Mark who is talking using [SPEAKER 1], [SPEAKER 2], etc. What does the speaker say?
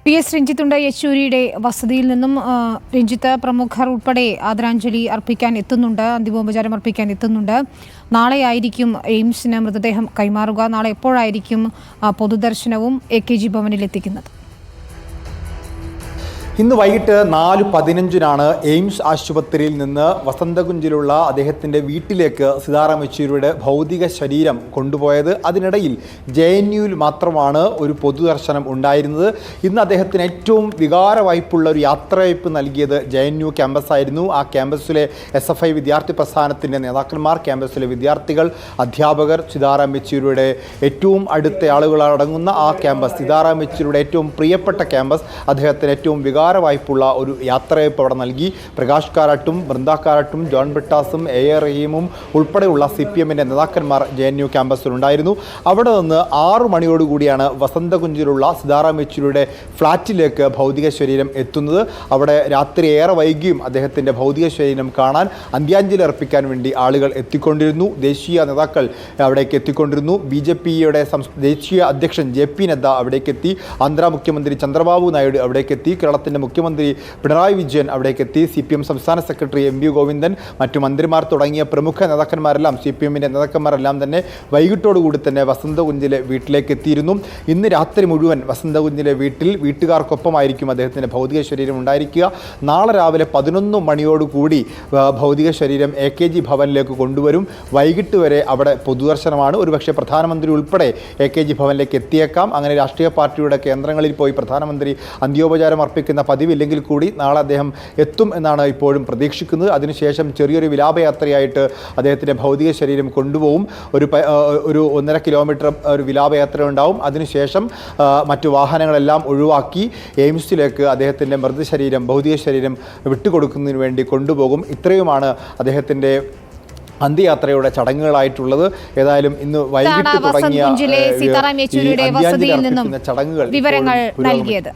[SPEAKER 1] PS രഞ്ജിത്തുണ്ട് യെച്ചൂരിയുടെ വസതിയിൽ നിന്നും. രഞ്ജിത്ത്, പ്രമുഖർ ഉൾപ്പെടെ ആദരാഞ്ജലി അർപ്പിക്കാൻ എത്തുന്നുണ്ട്, അന്തിമോപചാരം അർപ്പിക്കാൻ എത്തുന്നുണ്ട്. നാളെയായിരിക്കും എയിംസിന് മൃതദേഹം കൈമാറുക. നാളെ എപ്പോഴായിരിക്കും പൊതുദർശനവും AKG ഭവനിൽ എത്തിക്കുന്നത്?
[SPEAKER 2] ഇന്ന് വൈകിട്ട് 4:15 എയിംസ് ആശുപത്രിയിൽ നിന്ന് വസന്തകുഞ്ചിലുള്ള അദ്ദേഹത്തിൻ്റെ വീട്ടിലേക്ക് സീതാറാം യെച്ചൂരിയുടെ ഭൗതിക ശരീരം കൊണ്ടുപോയത്. അതിനിടയിൽ JNUവിൽ മാത്രമാണ് ഒരു പൊതുദർശനം ഉണ്ടായിരുന്നത്. ഇന്ന് അദ്ദേഹത്തിന് ഏറ്റവും വികാരവായ്പുള്ള ഒരു യാത്രയയപ്പ് നൽകിയത് JNU ക്യാമ്പസായിരുന്നു. ആ ക്യാമ്പസിലെ SFI വിദ്യാർത്ഥി പ്രസ്ഥാനത്തിൻ്റെ നേതാക്കന്മാർ, ക്യാമ്പസിലെ വിദ്യാർത്ഥികൾ, അധ്യാപകർ, സീതാറാം യെച്ചൂരിയുടെ ഏറ്റവും അടുത്ത ആളുകളടങ്ങുന്ന ആ ക്യാമ്പസ്, സീതാറാം യെച്ചൂരിയുടെ ഏറ്റവും പ്രിയപ്പെട്ട ക്യാമ്പസ്, അദ്ദേഹത്തിന് ഏറ്റവും വായ്പുള്ള ഒരു യാത്രയയപ്പ് അവിടെ നൽകി. പ്രകാശ് കാരാട്ടും, ബൃന്ദ കാരാട്ടും, ജോൺ ബ്രിട്ടാസും, AA റഹീമും ഉൾപ്പെടെയുള്ള CPMൻ്റെ നേതാക്കന്മാർ JNU ക്യാമ്പസിലുണ്ടായിരുന്നു. അവിടെ നിന്ന് 6 മണിയോടുകൂടിയാണ് വസന്തകുഞ്ചിലുള്ള സീതാറാം യെച്ചൂരിയുടെ ഫ്ളാറ്റിലേക്ക് ഭൗതിക ശരീരം എത്തുന്നത്. അവിടെ രാത്രി ഏറെ വൈകിയും അദ്ദേഹത്തിൻ്റെ ഭൗതിക ശരീരം കാണാൻ, അന്ത്യാഞ്ജലി അർപ്പിക്കാൻ വേണ്ടി ആളുകൾ എത്തിക്കൊണ്ടിരുന്നു. ദേശീയ നേതാക്കൾ അവിടേക്ക് എത്തിക്കൊണ്ടിരുന്നു. BJPയുടെ ദേശീയ അധ്യക്ഷൻ JP നദ്ദ അവിടേക്കെത്തി. ആന്ധ്ര മുഖ്യമന്ത്രി ചന്ദ്രബാബു നായിഡു അവിടേക്കെത്തി. കേരളത്തിൻ്റെ മുഖ്യമന്ത്രി പിണറായി വിജയൻ അവിടേക്കെത്തി. CPM സംസ്ഥാന സെക്രട്ടറി MV ഗോവിന്ദൻ, മറ്റു മന്ത്രിമാർ തുടങ്ങിയ പ്രമുഖ നേതാക്കന്മാരെല്ലാം, CPMൻ്റെ നേതാക്കന്മാരെല്ലാം തന്നെ വൈകിട്ടോടുകൂടി തന്നെ വസന്തകുഞ്ചിലെ വീട്ടിലേക്ക് എത്തിയിരുന്നു. ഇന്ന് രാത്രി മുഴുവൻ വസന്തകുഞ്ചിലെ വീട്ടുകാർക്കൊപ്പമായിരിക്കും അദ്ദേഹത്തിൻ്റെ ഭൗതിക ശരീരം ഉണ്ടായിരിക്കുക. നാളെ രാവിലെ 11 മണിയോടുകൂടി ഭൗതിക ശരീരം AKG ഭവനിലേക്ക് കൊണ്ടുവരും. വൈകിട്ട് വരെ അവിടെ പൊതുദർശനമാണ്. ഒരുപക്ഷെ പ്രധാനമന്ത്രി ഉൾപ്പെടെ AKG ഭവനിലേക്ക് എത്തിയേക്കാം. അങ്ങനെ രാഷ്ട്രീയ പാർട്ടിയുടെ കേന്ദ്രങ്ങളിൽ പോയി പ്രധാനമന്ത്രി അന്ത്യോപചാരം അർപ്പിക്കുന്ന പതിവില്ലെങ്കിൽ കൂടി നാളെ അദ്ദേഹം എത്തും എന്നാണ് ഇപ്പോഴും പ്രതീക്ഷിക്കുന്നത്. അതിനുശേഷം ചെറിയൊരു വിലാപയാത്രയായിട്ട് അദ്ദേഹത്തിൻ്റെ ഭൗതിക ശരീരം കൊണ്ടുപോകും. ഒരു 1.5 കിലോമീറ്റർ ഒരു വിലാപയാത്ര ഉണ്ടാവും. അതിനുശേഷം മറ്റു വാഹനങ്ങളെല്ലാം ഒഴിവാക്കി എയിംസിലേക്ക് അദ്ദേഹത്തിൻ്റെ ഭൗതിക ശരീരം വിട്ടുകൊടുക്കുന്നതിന് വേണ്ടി കൊണ്ടുപോകും. ഇത്രയുമാണ് അദ്ദേഹത്തിൻ്റെ അന്ത്യയാത്രയുടെ ചടങ്ങുകളായിട്ടുള്ളത്. ഏതായാലും ഇന്ന് വൈകിട്ട് തുടങ്ങിയ
[SPEAKER 1] സീതാറാം യെച്ചൂരിയുടെ വസതിയിൽ നിന്നും
[SPEAKER 2] ചടങ്ങുകൾ
[SPEAKER 1] വിവരങ്ങൾ നൽകിയത്.